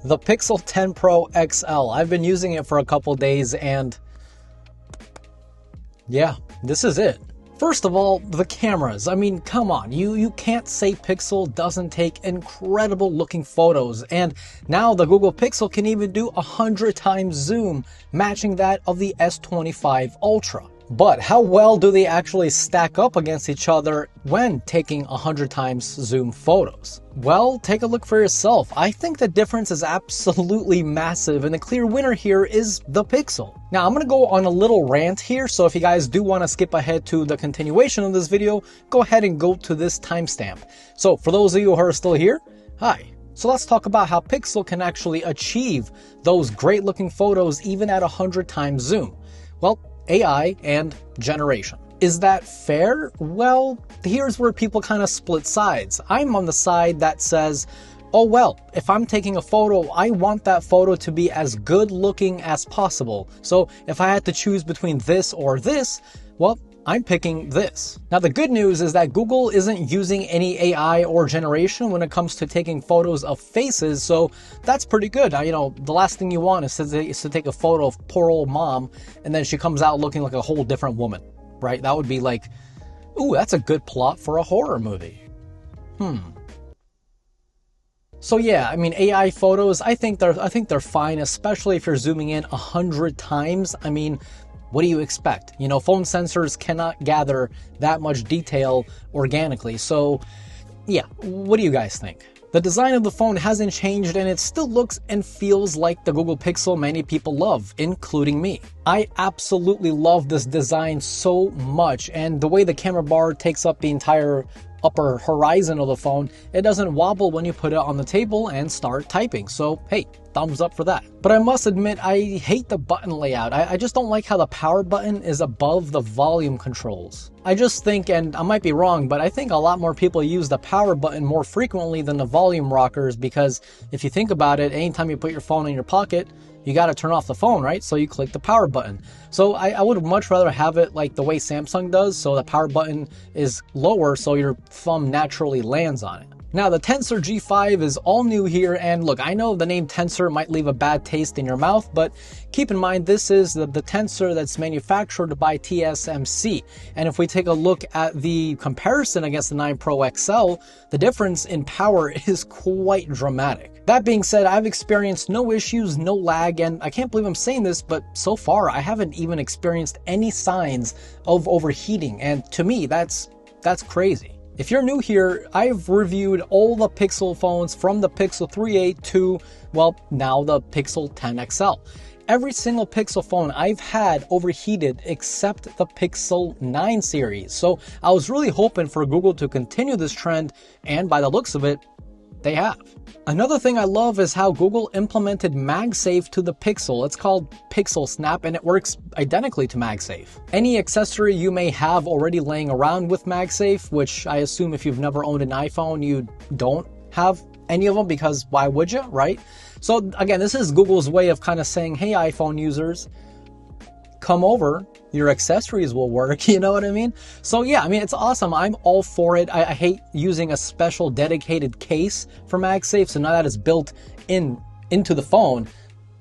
The Pixel 10 Pro XL. I've been using it for a couple days and yeah, this is it. First of all, the cameras. I mean, come on, you can't say Pixel doesn't take incredible looking photos, and now the Google Pixel can even do 100 times zoom, matching that of the S25 Ultra. But how well do they actually stack up against each other when taking 100 times zoom photos? Well, take a look for yourself. I think the difference is absolutely massive, and the clear winner here is the Pixel. Now, I'm going to go on a little rant here, so if you guys do want to skip ahead to the continuation of this video, go ahead and go to this timestamp. So for those of you who are still here, hi. So let's talk about how Pixel can actually achieve those great looking photos even at 100 times zoom. Well, AI and generation. Is that fair? Well, here's where people kind of split sides. I'm on the side that says, oh well, if I'm taking a photo, I want that photo to be as good looking as possible. So if I had to choose between this or this, well, I'm picking this. Now the good news is that Google isn't using any AI or generation when it comes to taking photos of faces, so that's pretty good. You know, the last thing you want is to take a photo of poor old mom and then she comes out looking like a whole different woman, right? That would be like, ooh, that's a good plot for a horror movie. So yeah, I mean, AI photos, I think they're fine, especially if you're zooming in 100 times. I mean, what do you expect? You know, phone sensors cannot gather that much detail organically. So yeah, what do you guys think? The design of the phone hasn't changed and it still looks and feels like the Google Pixel many people love, including me. I absolutely love this design so much, and the way the camera bar takes up the entire upper horizon of the phone, it doesn't wobble when you put it on the table and start typing. So hey, thumbs up for that. But I must admit, I hate the button layout. I just don't like how the power button is above the volume controls. I just think, and I might be wrong, but I think a lot more people use the power button more frequently than the volume rockers, because if you think about it, anytime you put your phone in your pocket, you got to turn off the phone, right? So you click the power button. So I would much rather have it like the way Samsung does, so the power button is lower so your thumb naturally lands on it. Now the Tensor G5 is all new here, and look, I know the name Tensor might leave a bad taste in your mouth, but keep in mind this is the Tensor that's manufactured by TSMC. And if we take a look at the comparison against the 9 Pro XL, the difference in power is quite dramatic. That being said, I've experienced no issues, no lag, and I can't believe I'm saying this, but so far I haven't even experienced any signs of overheating, and to me that's crazy. If you're new here, I've reviewed all the Pixel phones from the Pixel 3a to, well, now the Pixel 10 XL. Every single Pixel phone I've had overheated except the Pixel 9 series. So I was really hoping for Google to continue this trend, and by the looks of it, they have. Another thing I love is how Google implemented MagSafe to the Pixel. It's called Pixel Snap and it works identically to MagSafe. Any accessory you may have already laying around with MagSafe, which I assume if you've never owned an iPhone, you don't have any of them, because why would you, right? So again, this is Google's way of kind of saying, hey iPhone users, come over, your accessories will work, you know what I mean? So yeah, I mean, it's awesome. I'm all for it. I hate using a special dedicated case for MagSafe, so now that it's built into the phone,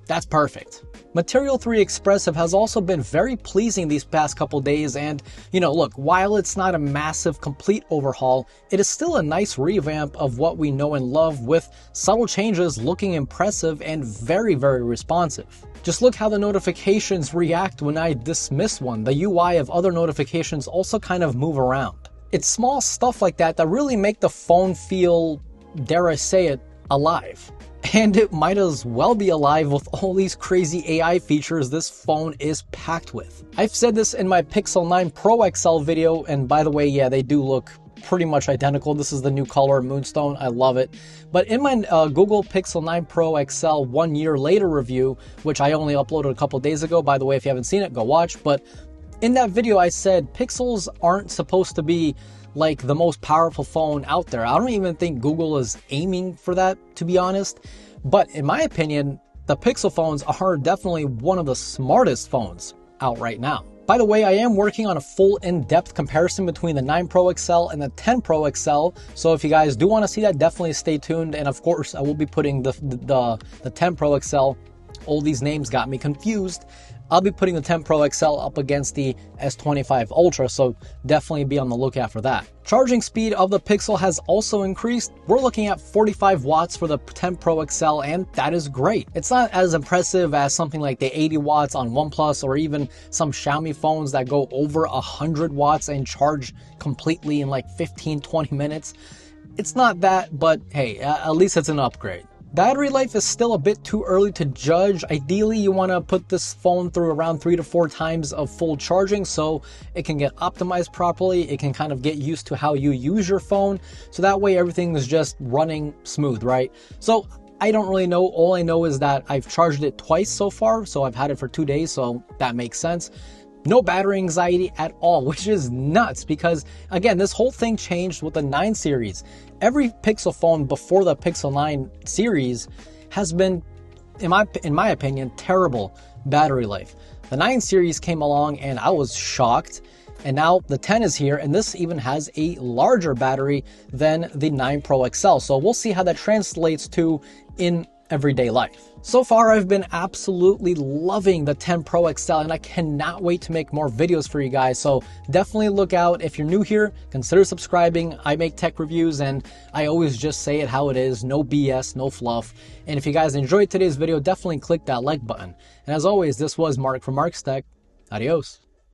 that's perfect. Material 3 Expressive has also been very pleasing these past couple days, and you know, look, while it's not a massive complete overhaul, it is still a nice revamp of what we know and love, with subtle changes looking impressive and very, very responsive. Just look how the notifications react when I dismiss one. The UI of other notifications also kind of move around. It's small stuff like that that really make the phone feel, dare I say it, alive. And it might as well be alive with all these crazy AI features this phone is packed with. I've said this in my Pixel 9 Pro XL video, and by the way, yeah, they do look pretty much identical. This is the new color, Moonstone. I love it. But in my Google Pixel 9 Pro XL 1 year later review, which I only uploaded a couple days ago, by the way, if you haven't seen it, go watch. But in that video, I said Pixels aren't supposed to be like the most powerful phone out there. I don't even think Google is aiming for that, to be honest. But in my opinion, the Pixel phones are definitely one of the smartest phones out right now. By the way, I am working on a full in-depth comparison between the 9 Pro XL and the 10 Pro XL. So if you guys do want to see that, definitely stay tuned. And of course, I will be putting the 10 Pro XL. All these names got me confused. I'll be putting the 10 Pro XL up against the S25 Ultra, so definitely be on the lookout for that. Charging speed of the Pixel has also increased. We're looking at 45 watts for the 10 Pro XL, and that is great. It's not as impressive as something like the 80 watts on OnePlus or even some Xiaomi phones that go over 100 watts and charge completely in like 15-20 minutes. It's not that, but hey, at least it's an upgrade. Battery life is still a bit too early to judge. Ideally, you want to put this phone through around 3 to 4 times of full charging so it can get optimized properly. It can kind of get used to how you use your phone. So that way everything is just running smooth, right? So I don't really know. All I know is that I've charged it twice so far. So I've had it for 2 days. So that makes sense. No battery anxiety at all, which is nuts because, again, this whole thing changed with the 9 series. Every Pixel phone before the Pixel 9 series has been, in my opinion, terrible battery life. The 9 series came along and I was shocked. And now the 10 is here, and this even has a larger battery than the 9 Pro XL. So we'll see how that translates to in everyday life. So far, I've been absolutely loving the 10 Pro XL, and I cannot wait to make more videos for you guys. So definitely look out. If you're new here, consider subscribing. I make tech reviews, and I always just say it how it is. No BS, no fluff. And if you guys enjoyed today's video, definitely click that like button. And as always, this was Mark from Mark's Tech. Adios.